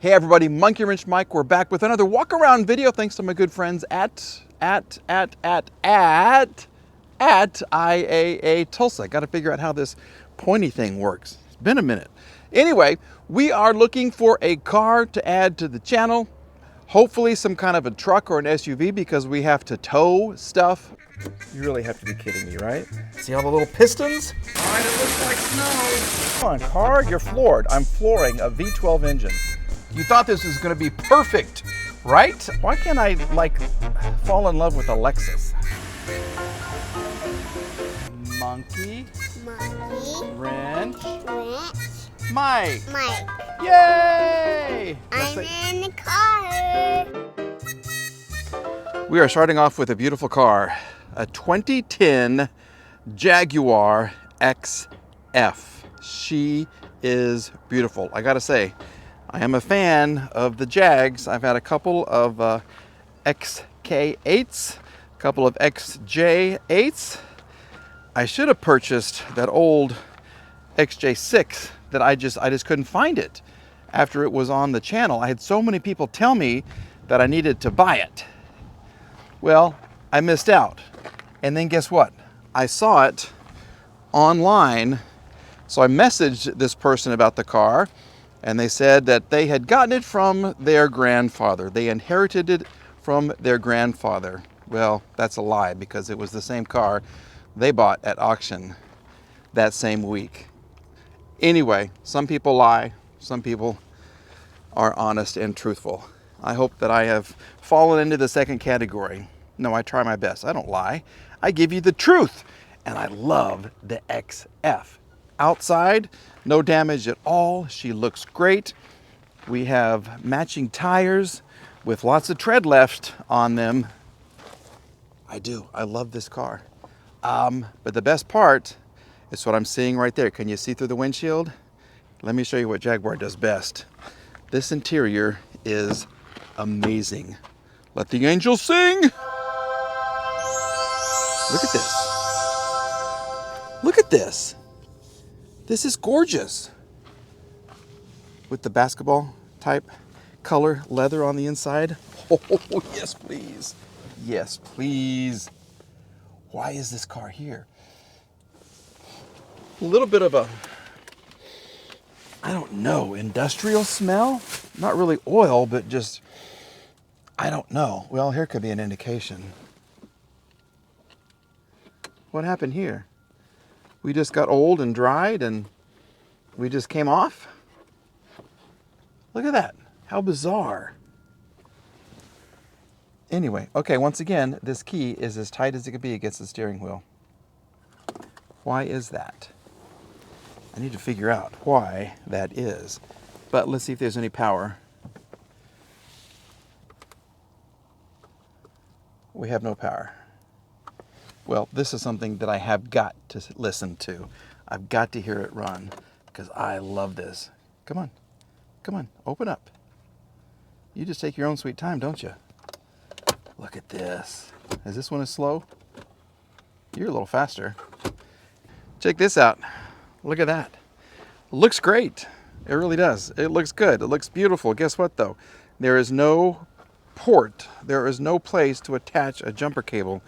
Hey everybody, Monkey Wrench Mike. We're back with another walk around video thanks to my good friends at IAA Tulsa. Got to figure out how this pointy thing works. It's been a minute. Anyway, we are looking for a car to add to the channel. Hopefully some kind of a truck or an SUV because we have to tow stuff. You really have to be kidding me, right? See all the little pistons? All right, it looks like snow. Come on, car, you're floored. I'm flooring a V12 engine. You thought this was going to be perfect, right? Why can't I, like, fall in love with a Lexus? Monkey. Wrench. Mike. Yay! I'm in the car. We are starting off with a beautiful car, a 2010 Jaguar XF. She is beautiful. I gotta say, I am a fan of the Jags. I've had a couple of XK8s, a couple of XJ8s. I should have purchased that old XJ6 that I just couldn't find it after it was on the channel. I had so many people tell me that I needed to buy it. Well, I missed out. And then guess what? I saw it online. So I messaged this person about the car, and they said that they had gotten it from their grandfather. They inherited it from their grandfather. Well, that's a lie because it was the same car they bought at auction that same week. Anyway, some people lie, some people are honest and truthful. I hope that I have fallen into the second category. No, I try my best. I don't lie. I give you the truth. And I love the XF. Outside, no damage at all. She looks great. We have matching tires with lots of tread left on them. I do. I love this car. But the best part is what I'm seeing right there. Can you see through the windshield? Let me show you what Jaguar does best. This interior is amazing. Let the angels sing. Look at this. Look at this. This is gorgeous. With the basketball type color leather on the inside. Oh, yes, please. Yes, please. Why is this car here? A little bit of a, I don't know, industrial smell. Not really oil, but just, I don't know. Well, here could be an indication. What happened here? We just got old and dried and we just came off? Look at that. How bizarre. Anyway, okay, once again, this key is as tight as it could be against the steering wheel. Why is that? I need to figure out why that is. But let's see if there's any power. We have no power. Well, this is something that I have got to listen to. I've got to hear it run because I love this. Come on. Come on. Open up. You just take your own sweet time, don't you? Look at this. Is this one as slow? You're a little faster. Check this out. Look at that. It looks great. It really does. It looks good. It looks beautiful. Guess what, though? There is no port. There is no place to attach a jumper cable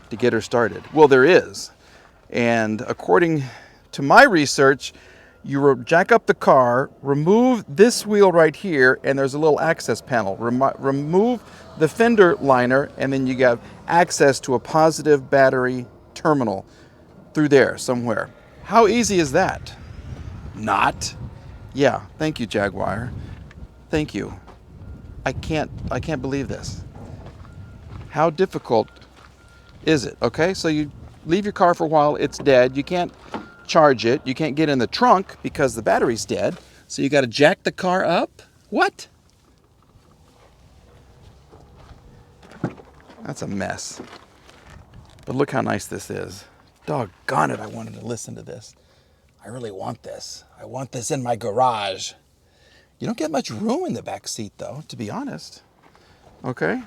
to get her started. Well, there is. And according to my research, you jack up the car, remove this wheel right here, and there's a little access panel. Remove the fender liner, and then you have access to a positive battery terminal through there somewhere. How easy is that? Not. Yeah, thank you, Jaguar. Thank you. I can't believe this. How difficult is it? Okay, so you leave your car for a while, it's dead. You can't charge it. You can't get in the trunk because the battery's dead. So you got to jack the car up? What? That's a mess. But look how nice this is. Doggone it, I wanted to listen to this. I really want this. I want this in my garage. You don't get much room in the back seat though, to be honest. Okay?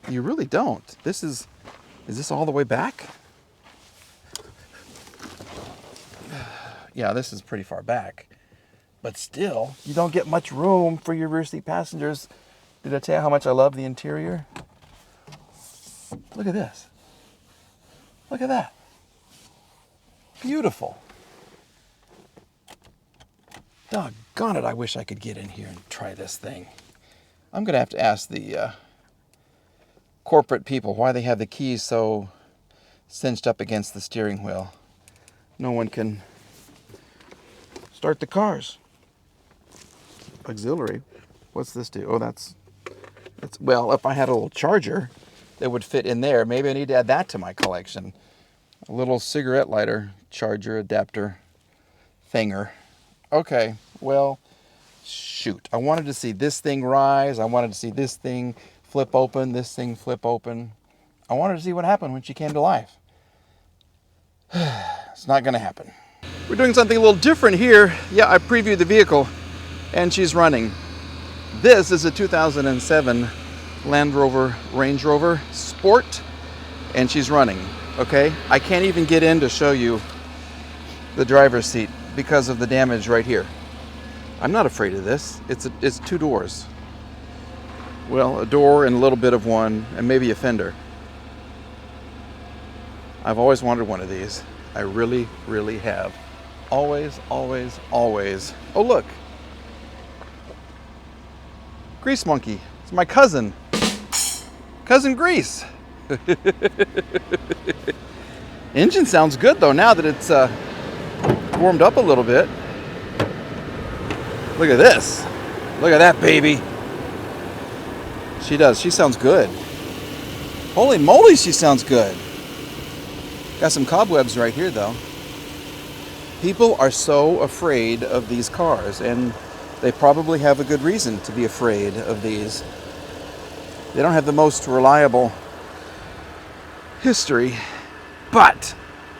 You really don't. Is this all the way back? Yeah, this is pretty far back. But still, you don't get much room for your rear seat passengers. Did I tell you how much I love the interior? Look at this. Look at that. Beautiful. Doggone it, I wish I could get in here and try this thing. I'm going to have to ask the corporate people why they have the keys so cinched up against the steering wheel. No one can start the cars. Auxiliary. What's this do? Oh, that's well, if I had a little charger that would fit in there, maybe I need to add that to my collection. A little cigarette lighter charger adapter thinger. Okay, well, shoot. I wanted to see this thing rise. I wanted to see this thing flip open, this thing flip open. I wanted to see what happened when she came to life. It's not going to happen. We're doing something a little different here. Yeah, I previewed the vehicle, and she's running. This is a 2007 Land Rover Range Rover Sport, and she's running, okay? I can't even get in to show you the driver's seat because of the damage right here. I'm not afraid of this. It's two doors. Well, a door and a little bit of one, and maybe a fender. I've always wanted one of these. I really, really have. Always, always, always. Oh, look. Grease Monkey. It's my cousin. Cousin Grease. Engine sounds good, though, now that it's warmed up a little bit. Look at this. Look at that, baby. She does. She sounds good. Holy moly, she sounds good. Got some cobwebs right here, though. People are so afraid of these cars, and they probably have a good reason to be afraid of these. They don't have the most reliable history, but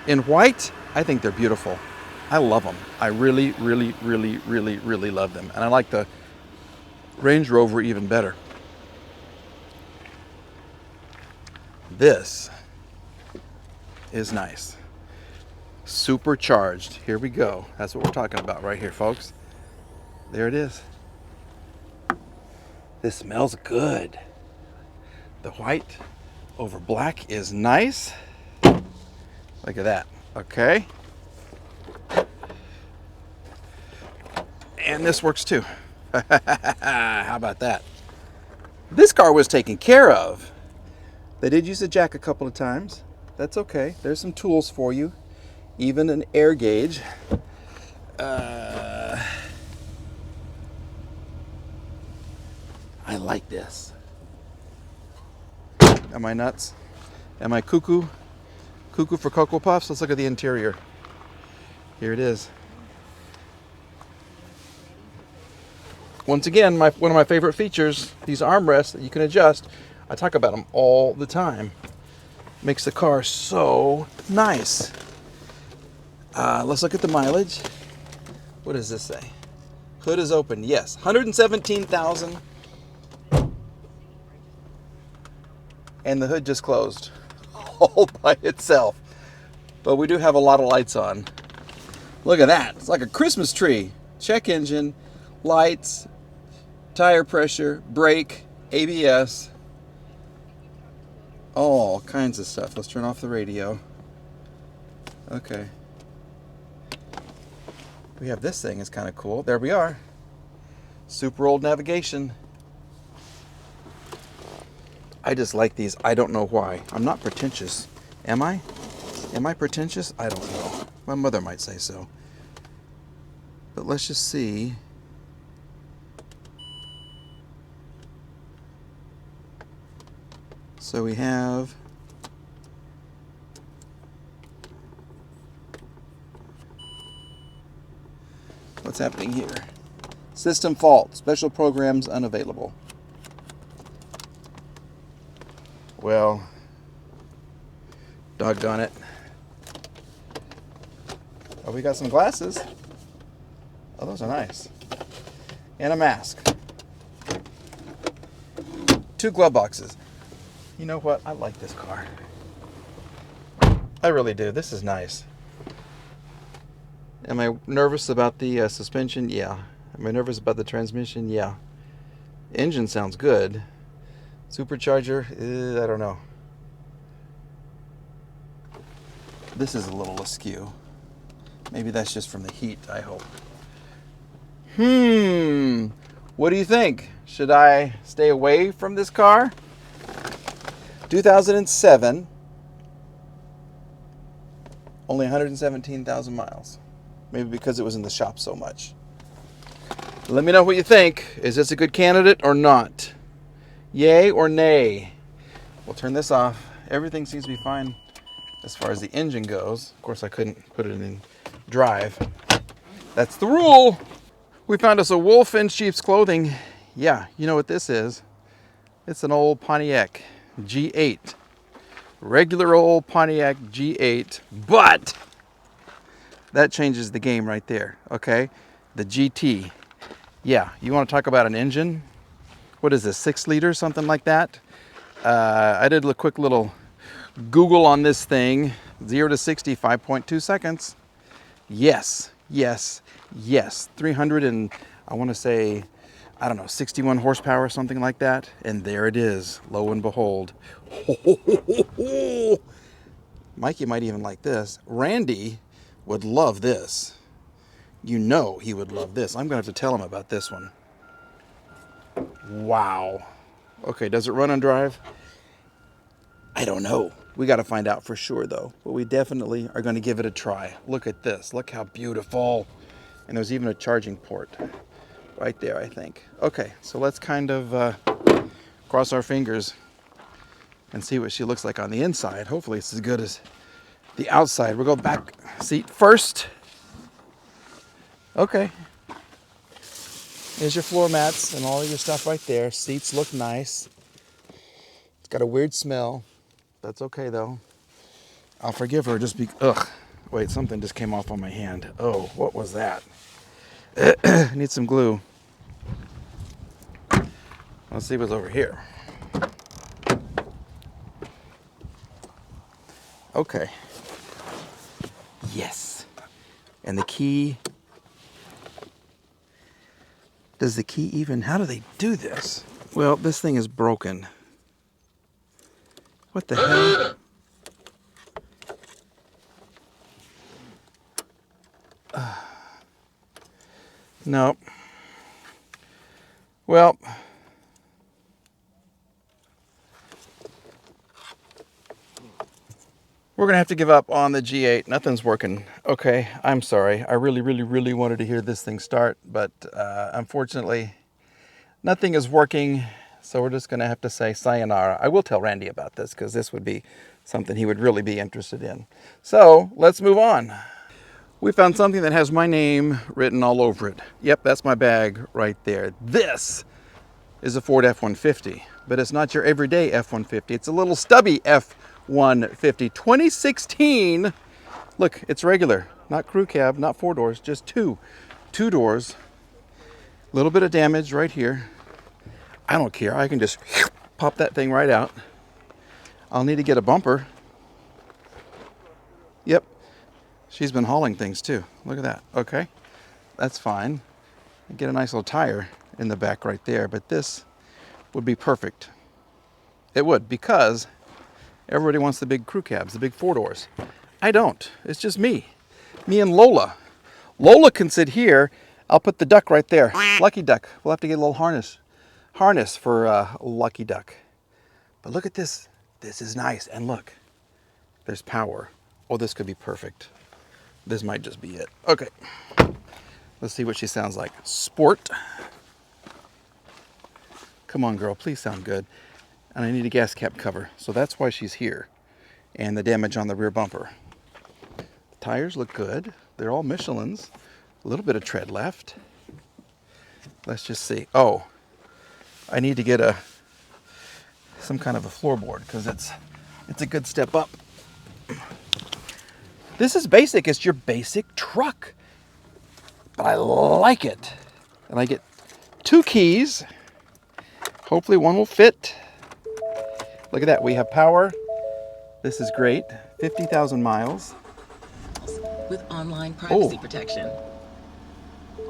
in white, I think they're beautiful. I love them. I really, really, really, really, really love them. And I like the Range Rover even better. This is nice. Supercharged. Here we go. That's what we're talking about right here, folks. There it is. This smells good. The white over black is nice. Look at that. Okay. And this works too. How about that? This car was taken care of. They did use the jack a couple of times. That's okay. There's some tools for you. Even an air gauge. I like this. Am I nuts? Am I cuckoo? Cuckoo for Cocoa Puffs? Let's look at the interior. Here it is. Once again, one of my favorite features, these armrests that you can adjust. I talk about them all the time. Makes the car so nice. Let's look at the mileage. What does this say? Hood is open. Yes, 117,000. And the hood just closed all by itself. But we do have a lot of lights on. Look at that. It's like a Christmas tree. Check engine, lights, tire pressure, brake, ABS. All kinds of stuff. Let's turn off the radio. Okay. We have this thing. It's kind of cool. There we are. Super old navigation. I just like these. I don't know why. I'm not pretentious. Am I? Am I pretentious? I don't know. My mother might say so. But let's just see. So we have what's happening here? System fault. Special programs unavailable. Well, doggone it. Oh, we got some glasses. Oh, those are nice. And a mask. 2 glove boxes. You know what? I like this car. I really do. This is nice. Am I nervous about the suspension? Yeah. Am I nervous about the transmission? Yeah. Engine sounds good. Supercharger, I don't know. This is a little askew. Maybe that's just from the heat, I hope. What do you think? Should I stay away from this car? 2007. Only 117,000 miles. Maybe because it was in the shop so much. Let me know what you think. Is this a good candidate or not? Yay or nay? We'll turn this off. Everything seems to be fine as far as the engine goes. Of course, I couldn't put it in drive. That's the rule. We found us a wolf in sheep's clothing. Yeah, you know what this is. It's an old Pontiac G8. Regular old Pontiac G8, but that changes the game right there, okay? The GT. Yeah, you want to talk about an engine? What is this, 6 liters, something like that? I did a quick little Google on this thing. 0 to 60, 5.2 seconds. Yes, yes, yes. 300 and, I want to say, I don't know, 61 horsepower, something like that. And there it is, lo and behold. Mikey might even like this. Randy would love this. You know he would love this. I'm going to have to tell him about this one. Wow. Okay, does it run on drive? I don't know. We got to find out for sure, though. But we definitely are going to give it a try. Look at this. Look how beautiful. And there's even a charging port right there, I think. Okay, so let's kind of cross our fingers and see what she looks like on the inside. Hopefully it's as good as the outside. We'll go back seat first. Okay. There's your floor mats and all of your stuff right there. Seats look nice. It's got a weird smell. That's okay though. I'll forgive her just ugh. Wait, something just came off on my hand. Oh, what was that? I need some glue. Let's see what's over here. Okay. Yes. And the key. Does the key even, how do they do this? Well, this thing is broken. What the hell? Nope. Well, we're going to have to give up on the G8. Nothing's working. Okay, I'm sorry. I really wanted to hear this thing start, but unfortunately, nothing is working. So we're just going to have to say sayonara. I will tell Randy about this because this would be something he would really be interested in. So let's move on. We found something that has my name written all over it. Yep, that's my bag right there. This is a Ford F-150, but it's not your everyday F-150. It's a little stubby F-150. 2016. Look, it's regular. Not crew cab, not 4 doors, just two. 2 doors. A little bit of damage right here. I don't care. I can just pop that thing right out. I'll need to get a bumper. Yep. She's been hauling things too. Look at that. Okay. That's fine. Get a nice little tire in the back right there, but this would be perfect. It would, because everybody wants the big crew cabs, the big 4 doors. I don't. It's just me. Me and Lola. Lola can sit here. I'll put the duck right there. Lucky Duck. We'll have to get a little harness for Lucky Duck. But look at this. This is nice. And look, there's power. Oh, this could be perfect. This might just be it. Okay. Let's see what she sounds like. Sport. Come on, girl. Please sound good. And I need a gas cap cover. So that's why she's here. And the damage on the rear bumper. The tires look good. They're all Michelin's. A little bit of tread left. Let's just see. Oh, I need to get some kind of a floorboard because it's a good step up. This is basic. It's your basic truck. But I like it. And I get 2 keys. Hopefully one will fit. Look at that. We have power. This is great. 50,000 miles. With online privacy protection.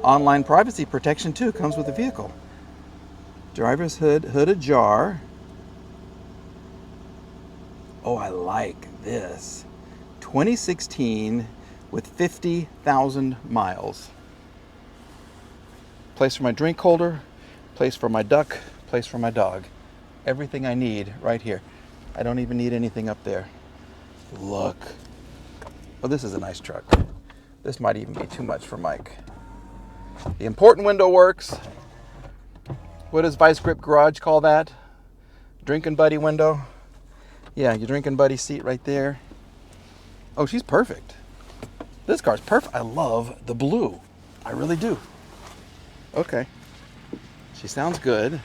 Online privacy protection too comes with the vehicle. Driver's hood ajar. Oh, I like this. 2016 with 50,000 miles. Place for my drink holder, place for my duck, place for my dog. Everything I need right here. I don't even need anything up there. Look. Oh, this is a nice truck. This might even be too much for Mike. The important window works. What does Vice Grip Garage call that? Drinking buddy window? Yeah, your drinking buddy seat right there. Oh, she's perfect. This car's perfect. I love the blue. I really do. Okay. She sounds good.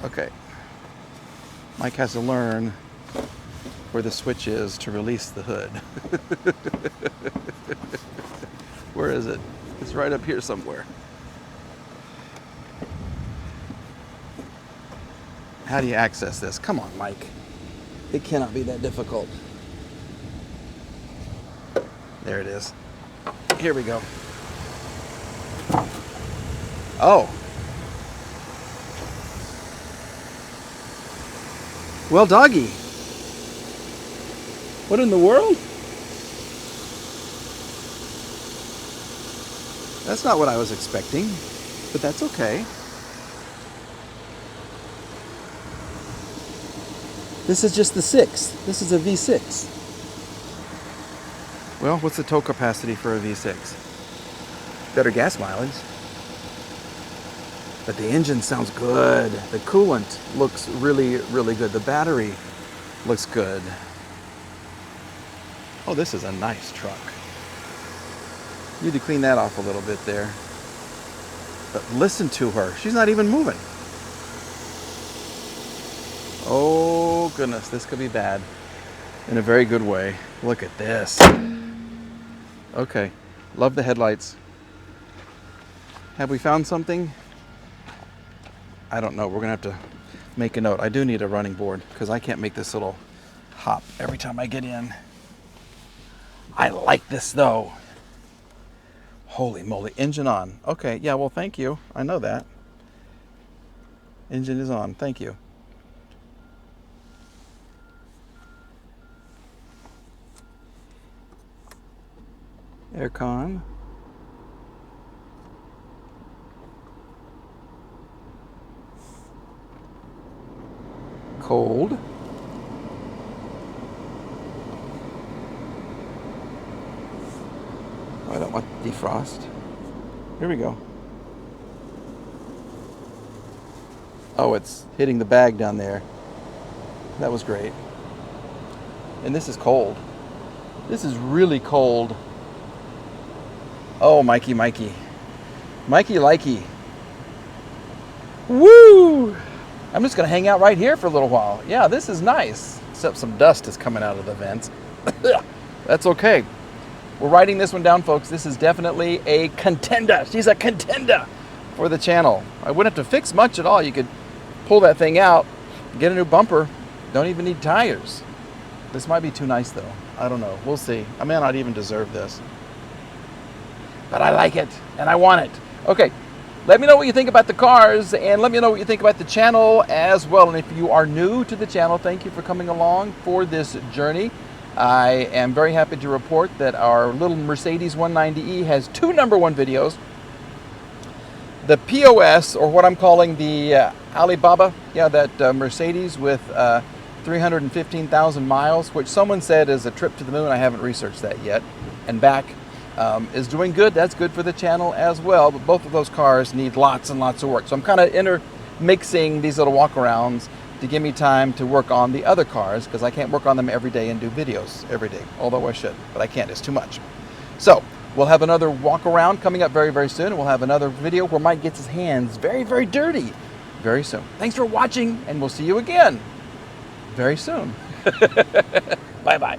Okay. Mike has to learn where the switch is to release the hood. Where is it? It's right up here somewhere. How do you access this? Come on, Mike. It cannot be that difficult. There it is. Here we go. Oh. Well, doggy. What in the world? That's not what I was expecting, but that's okay. This is just the 6. This is a V6. Well, what's the tow capacity for a V6? Better gas mileage. But the engine sounds good. The coolant looks really, really good. The battery looks good. Oh, this is a nice truck. Need to clean that off a little bit there. But listen to her. She's not even moving. Oh, goodness. This could be bad in a very good way. Look at this. Okay. Love the headlights. Have we found something? I don't know. We're going to have to make a note. I do need a running board because I can't make this little hop every time I get in. I like this though. Holy moly. Engine on. Okay. Yeah, well, thank you. I know that. Engine is on. Thank you. Aircon. Cold. Oh, I don't want defrost. Here we go. Oh, it's hitting the bag down there. That was great. And this is cold. This is really cold. Oh, Mikey, Mikey. Mikey likey. Woo! I'm just going to hang out right here for a little while. Yeah, this is nice. Except some dust is coming out of the vents. That's okay. We're writing this one down, folks. This is definitely a contender. She's a contender for the channel. I wouldn't have to fix much at all. You could pull that thing out, get a new bumper. Don't even need tires. This might be too nice, though. I don't know. We'll see. I may not even deserve this. But I like it, and I want it. Okay. Let me know what you think about the cars, and let me know what you think about the channel as well. And if you are new to the channel, thank you for coming along for this journey. I am very happy to report that our little Mercedes 190E has 2 #1 videos. The POS, or what I'm calling the Alibaba, yeah, that Mercedes with 315,000 miles, which someone said is a trip to the moon. I haven't researched that yet, and back. Is doing good. That's good for the channel as well, but both of those cars need lots and lots of work. So I'm kind of intermixing these little walkarounds to give me time to work on the other cars, because I can't work on them every day and do videos every day, although I should, but I can't. It's too much. So we'll have another walk around coming up very, very soon, and we'll have another video where Mike gets his hands very, very dirty very soon. Thanks for watching, and we'll see you again very soon. Bye-bye.